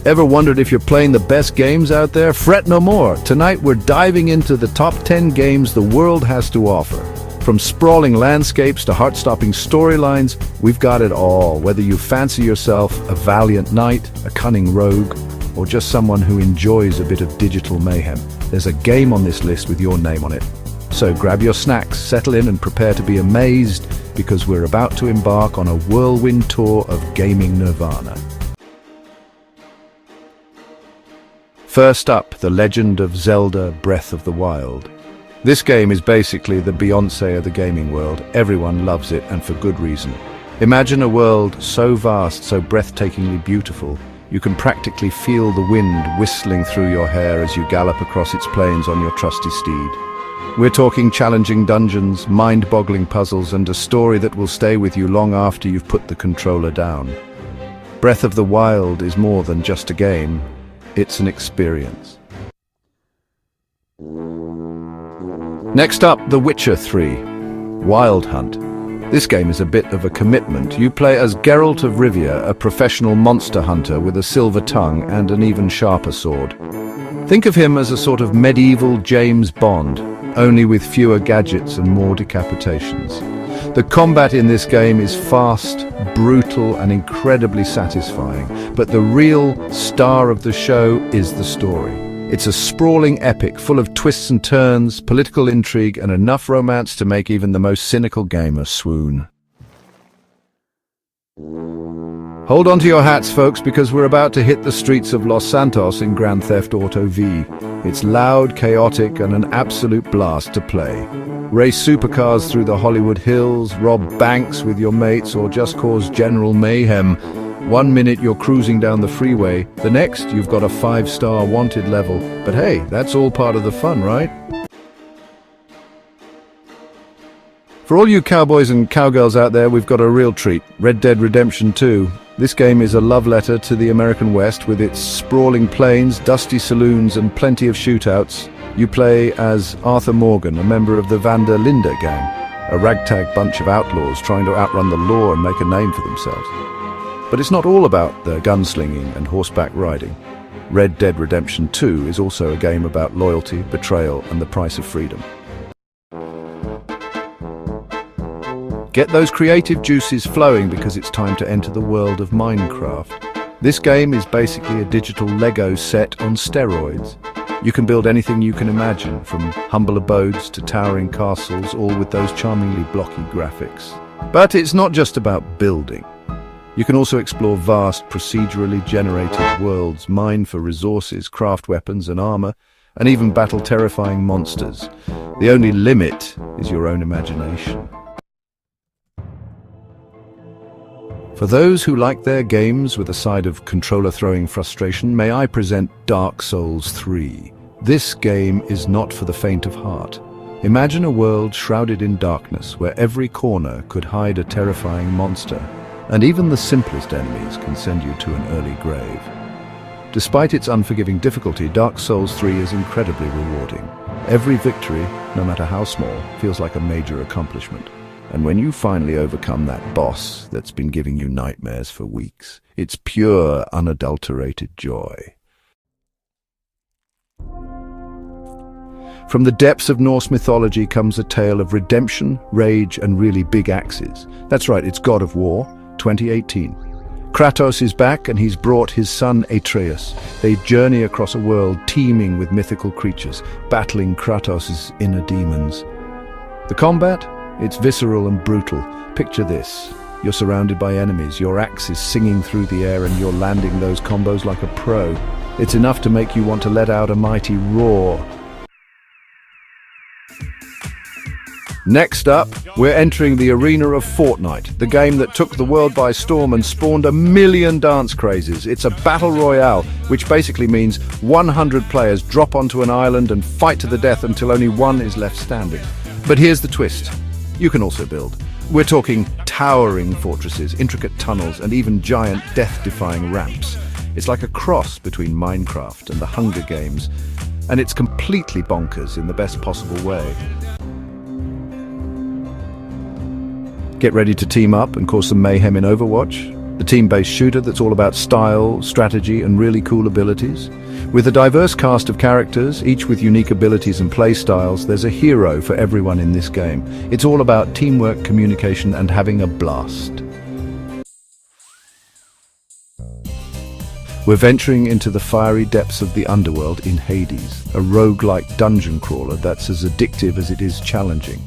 Ever wondered if you're playing the best games out there? Fret no more. Tonight we're diving into the top 10 games the world has to offer. From sprawling landscapes to heart-stopping storylines, we've got it all. Whether you fancy yourself a valiant knight, a cunning rogue, or just someone who enjoys a bit of digital mayhem, there's a game on this list with your name on it. So grab your snacks, settle in and prepare to be amazed, because we're about to embark on a whirlwind tour of gaming nirvana. First up, The Legend of Zelda: Breath of the Wild. This game is basically the Beyoncé of the gaming world. Everyone loves it, and for good reason. Imagine a world so vast, so breathtakingly beautiful, you can practically feel the wind whistling through your hair as you gallop across its plains on your trusty steed. We're talking challenging dungeons, mind-boggling puzzles, and a story that will stay with you long after you've put the controller down. Breath of the Wild is more than just a game. It's an experience. Next up, The Witcher 3, Wild Hunt. This game is a bit of a commitment. You play as Geralt of Rivia, a professional monster hunter with a silver tongue and an even sharper sword. Think of him as a sort of medieval James Bond, only with fewer gadgets and more decapitations. The combat in this game is fast, brutal, and incredibly satisfying, but the real star of the show is the story. It's a sprawling epic full of twists and turns, political intrigue, and enough romance to make even the most cynical gamer swoon. Hold on to your hats, folks, because we're about to hit the streets of Los Santos in Grand Theft Auto V. It's loud, chaotic, and an absolute blast to play. Race supercars through the Hollywood Hills, rob banks with your mates, or just cause general mayhem. One minute you're cruising down the freeway, the next you've got a 5-star wanted level. But hey, that's all part of the fun, right? For all you cowboys and cowgirls out there, we've got a real treat. Red Dead Redemption 2. This game is a love letter to the American West with its sprawling plains, dusty saloons, and plenty of shootouts. You play as Arthur Morgan, a member of the Van der Linde gang, a ragtag bunch of outlaws trying to outrun the law and make a name for themselves. But it's not all about the gunslinging and horseback riding. Red Dead Redemption 2 is also a game about loyalty, betrayal, and the price of freedom. Get those creative juices flowing because it's time to enter the world of Minecraft. This game is basically a digital Lego set on steroids. You can build anything you can imagine, from humble abodes to towering castles, all with those charmingly blocky graphics. But it's not just about building. You can also explore vast, procedurally generated worlds, mine for resources, craft weapons and armor, and even battle terrifying monsters. The only limit is your own imagination. For those who like their games with a side of controller-throwing frustration, may I present Dark Souls 3. This game is not for the faint of heart. Imagine a world shrouded in darkness where every corner could hide a terrifying monster, and even the simplest enemies can send you to an early grave. Despite its unforgiving difficulty, Dark Souls 3 is incredibly rewarding. Every victory, no matter how small, feels like a major accomplishment. And when you finally overcome that boss that's been giving you nightmares for weeks, it's pure, unadulterated joy. From the depths of Norse mythology comes a tale of redemption, rage, and really big axes. That's right, it's God of War, 2018. Kratos is back and he's brought his son Atreus. They journey across a world teeming with mythical creatures, battling Kratos' inner demons. The combat? It's visceral and brutal. Picture this. You're surrounded by enemies, your axe is singing through the air and you're landing those combos like a pro. It's enough to make you want to let out a mighty roar. Next up, we're entering the arena of Fortnite, the game that took the world by storm and spawned 1 million dance crazes. It's a battle royale, which basically means 100 players drop onto an island and fight to the death until only one is left standing. But here's the twist. You can also build. We're talking towering fortresses, intricate tunnels, and even giant death-defying ramps. It's like a cross between Minecraft and the Hunger Games, and it's completely bonkers in the best possible way. Get ready to team up and cause some mayhem in Overwatch? The team-based shooter that's all about style, strategy, and really cool abilities. With a diverse cast of characters, each with unique abilities and play styles, there's a hero for everyone in this game. It's all about teamwork, communication, and having a blast. We're venturing into the fiery depths of the Underworld in Hades, a roguelike dungeon crawler that's as addictive as it is challenging.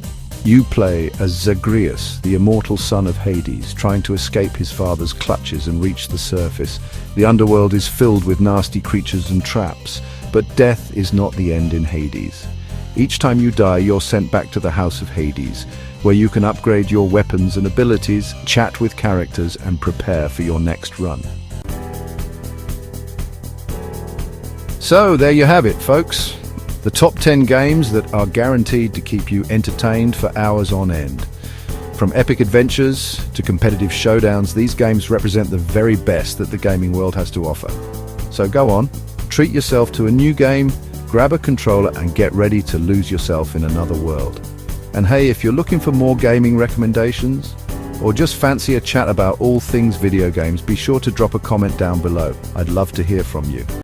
You play as Zagreus, the immortal son of Hades, trying to escape his father's clutches and reach the surface. The Underworld is filled with nasty creatures and traps, but death is not the end in Hades. Each time you die, you're sent back to the House of Hades, where you can upgrade your weapons and abilities, chat with characters, and prepare for your next run. So there you have it, folks. The top 10 games that are guaranteed to keep you entertained for hours on end. From epic adventures to competitive showdowns, these games represent the very best that the gaming world has to offer. So go on, treat yourself to a new game, grab a controller and get ready to lose yourself in another world. And hey, if you're looking for more gaming recommendations, or just fancy a chat about all things video games, be sure to drop a comment down below. I'd love to hear from you.